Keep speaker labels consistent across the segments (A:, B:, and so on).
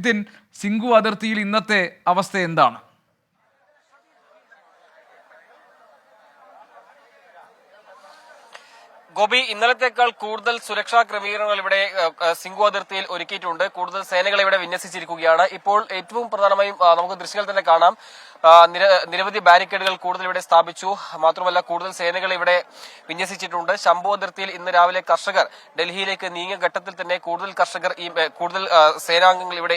A: നിതിൻ, സിംഗു അതിർത്തിയിൽ ഇന്നത്തെ അവസ്ഥ എന്താണ്?
B: ഗോപി, ഇന്നലത്തേക്കാൾ കൂടുതൽ സുരക്ഷാ ക്രമീകരണങ്ങൾ ഇവിടെ സിംഗു അതിർത്തിയിൽ ഒരുക്കിയിട്ടുണ്ട്. കൂടുതൽ സേനകളെ ഇവിടെ വിന്യസിച്ചിരിക്കുകയാണ്. ഇപ്പോൾ ഏറ്റവും പ്രധാനമായും നമുക്ക് ദൃശ്യങ്ങൾ തന്നെ കാണാം, നിരവധി ബാരിക്കേഡുകൾ കൂടുതൽ ഇവിടെ സ്ഥാപിച്ചു. മാത്രമല്ല കൂടുതൽ സേനകൾ ഇവിടെ വിന്യസിച്ചിട്ടുണ്ട്. ശംഭു അതിർത്തിയിൽ ഇന്ന് രാവിലെ കർഷകർ ഡൽഹിയിലേക്ക് നീങ്ങിയ ഘട്ടത്തിൽ തന്നെ കൂടുതൽ കർഷകർ കൂടുതൽ സേനാംഗങ്ങൾ ഇവിടെ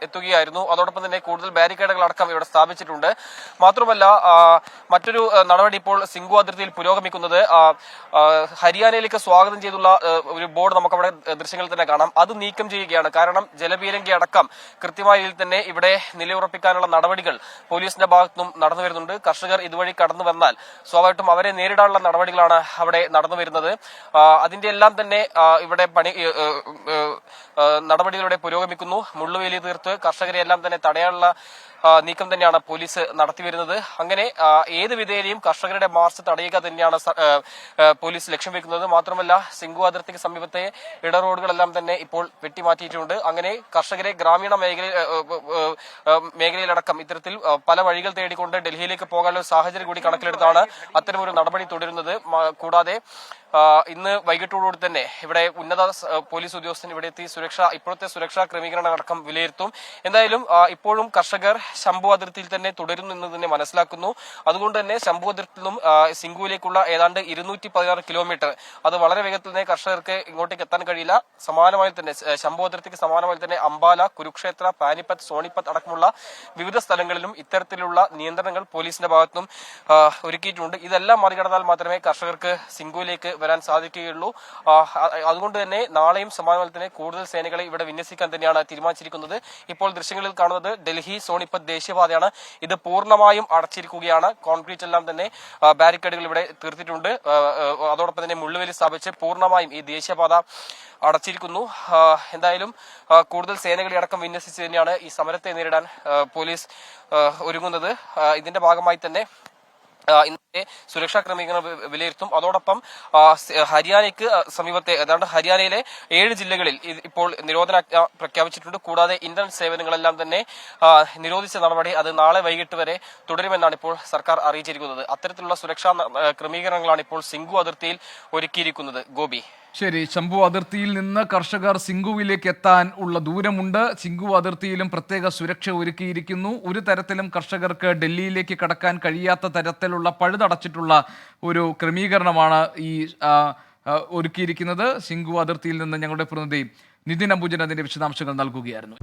B: എത്തുകയായിരുന്നു. അതോടൊപ്പം തന്നെ കൂടുതൽ ബാരിക്കേഡുകൾ അടക്കം ഇവിടെ സ്ഥാപിച്ചിട്ടുണ്ട്. മാത്രമല്ല മറ്റൊരു നടപടി ഇപ്പോൾ സിംഗു അതിർത്തിയിൽ പുരോഗമിക്കുന്നത് ഹരിയാനയിലേക്ക് സ്വാഗതം ചെയ്തുള്ള ഒരു ബോർഡ് നമുക്കവിടെ ദൃശ്യങ്ങളിൽ തന്നെ കാണാം. അത് നീക്കം ചെയ്യുകയാണ്. കാരണം ജലപീരങ്കി അടക്കം കൃത്യമായ രീതിയിൽ തന്നെ ഇവിടെ നിലയുറപ്പിക്കാനുള്ള നടപടികൾ പോലീസിന്റെ ഭാഗത്തുനിന്നും നടന്നു വരുന്നുണ്ട്. കർഷകർ ഇതുവഴി കടന്നു വന്നാൽ സ്വാഭാവികമായിട്ടും അവരെ നേരിടാനുള്ള നടപടികളാണ് അവിടെ നടന്നു വരുന്നത്. അതിന്റെ എല്ലാം തന്നെ ഇവിടെ നടപടികളുടെ പുരോഗമിക്കുന്നു. മുള്ളുവേലി തീർത്ത് കർഷകരെ എല്ലാം തന്നെ തടയാനുള്ള നീക്കം തന്നെയാണ് പോലീസ് നടത്തിവരുന്നത്. അങ്ങനെ ഏത് വിധേനയും കർഷകരുടെ മാർച്ച് തടയുക തന്നെയാണ് പോലീസ് ലക്ഷ്യം വെക്കുന്നത്. മാത്രമല്ല സിംഗു അതിർത്തിക്ക് സമീപത്തെ ഇടറോഡുകളെല്ലാം തന്നെ ഇപ്പോൾ വെട്ടിമാറ്റിയിട്ടുണ്ട്. അങ്ങനെ കർഷകരെ ഗ്രാമീണ മേഖലയിലടക്കം ഇത്തരത്തിൽ പല വഴികൾ തേടിക്കൊണ്ട് ഡൽഹിയിലേക്ക് പോകാനുള്ള സാഹചര്യം കൂടി കണക്കിലെടുത്താണ് അത്തരമൊരു നടപടി തുടരുന്നത്. കൂടാതെ ഇന്ന് വൈകിട്ടോടുകൂടി തന്നെ ഇവിടെ ഉന്നത പോലീസ് ഉദ്യോഗസ്ഥൻ ഇവിടെ എത്തി ഇപ്പോഴത്തെ സുരക്ഷാ ക്രമീകരണങ്ങളടക്കം വിലയിരുത്തും. എന്തായാലും ഇപ്പോഴും കർഷകർ ശംഭു അതിർത്തിയിൽ തന്നെ തുടരുന്നു എന്ന് തന്നെ മനസ്സിലാക്കുന്നു. അതുകൊണ്ട് തന്നെ ശംഭു അതിർത്തിയിൽ നിന്നും സിംഗുവിലേക്കുള്ള ഏതാണ്ട് 216 കിലോമീറ്റർ അത് വളരെ വേഗത്തിൽ തന്നെ കർഷകർക്ക് ഇങ്ങോട്ടേക്ക് എത്താൻ കഴിയില്ല. സമാനമായി തന്നെ ശംഭു അതിർത്തിക്ക് സമാനമായി തന്നെ അംബാല, കുരുക്ഷേത്ര, പാനിപ്പത്ത്, സോണിപ്പത്ത് അടക്കമുള്ള വിവിധ സ്ഥലങ്ങളിലും ഇത്തരത്തിലുള്ള നിയന്ത്രണങ്ങൾ പോലീസിന്റെ ഭാഗത്തുനിന്നും ഒരുക്കിയിട്ടുണ്ട്. ഇതെല്ലാം മറികടന്നാൽ മാത്രമേ കർഷകർക്ക് സിംഗുവിലേക്ക് വരാൻ സാധിക്കുകയുള്ളൂ. അതുകൊണ്ട് തന്നെ നാളെയും സമാനമായി തന്നെ കൂടുതൽ സേനകളെ ഇവിടെ വിന്യസിക്കാൻ തന്നെയാണ് തീരുമാനിച്ചിരിക്കുന്നത്. ഇപ്പോൾ ദൃശ്യങ്ങളിൽ കാണുന്നത് ഡൽഹി സോണിപ്പത്ത് ദേശീയപാതയാണ്. ഇത് പൂർണ്ണമായും അടച്ചിരിക്കുകയാണ്. കോൺക്രീറ്റ് എല്ലാം തന്നെ ബാരിക്കേഡുകൾ ഇവിടെ തീർത്തിട്ടുണ്ട്. അതോടൊപ്പം തന്നെ മുള്ളുവേലി സ്ഥാപിച്ച് പൂർണ്ണമായും ഈ ദേശീയപാത അടച്ചിരിക്കുന്നു. എന്തായാലും കൂടുതൽ സേനകളെ അടക്കം വിന്യസിച്ച് തന്നെയാണ് ഈ സമരത്തെ നേരിടാൻ പോലീസ് ഒരുങ്ങുന്നത്. ഇതിന്റെ ഭാഗമായി തന്നെ ഇന്നത്തെ സുരക്ഷാ ക്രമീകരണം വിലയിരുത്തും. അതോടൊപ്പം ഹരിയാനയ്ക്ക് സമീപത്തെ ഏതാണ്ട് ഹരിയാനയിലെ 7 ജില്ലകളിൽ ഇപ്പോൾ നിരോധനാജ്ഞ പ്രഖ്യാപിച്ചിട്ടുണ്ട്. കൂടാതെ ഇന്റർനെറ്റ് സേവനങ്ങളെല്ലാം തന്നെ നിരോധിച്ച നടപടി അത് നാളെ വൈകിട്ട് വരെ തുടരുമെന്നാണ് ഇപ്പോൾ സർക്കാർ അറിയിച്ചിരിക്കുന്നത്. അത്തരത്തിലുള്ള സുരക്ഷാ ക്രമീകരണങ്ങളാണ് ഇപ്പോൾ സിംഗു അതിർത്തിയിൽ ഒരുക്കിയിരിക്കുന്നത്. ഗോപി,
A: ശരി. ശംഭു അതിർത്തിയിൽ നിന്ന് കർഷകർ സിംഗുവിലേക്ക് എത്താൻ ഉള്ള ദൂരമുണ്ട്. സിംഗു അതിർത്തിയിലും പ്രത്യേക സുരക്ഷ ഒരുക്കിയിരിക്കുന്നു. ഒരു തരത്തിലും കർഷകർക്ക് ഡൽഹിയിലേക്ക് കടക്കാൻ കഴിയാത്ത തരത്തിലുള്ള പഴുതടച്ചിട്ടുള്ള ഒരു ക്രമീകരണമാണ് ഈ ഒരുക്കിയിരിക്കുന്നത്. സിംഗു അതിർത്തിയിൽ നിന്ന് ഞങ്ങളുടെ പ്രതിനിധി നിതിൻ അംബുജൻ അതിന്റെ വിശദാംശങ്ങൾ നൽകുകയായിരുന്നു.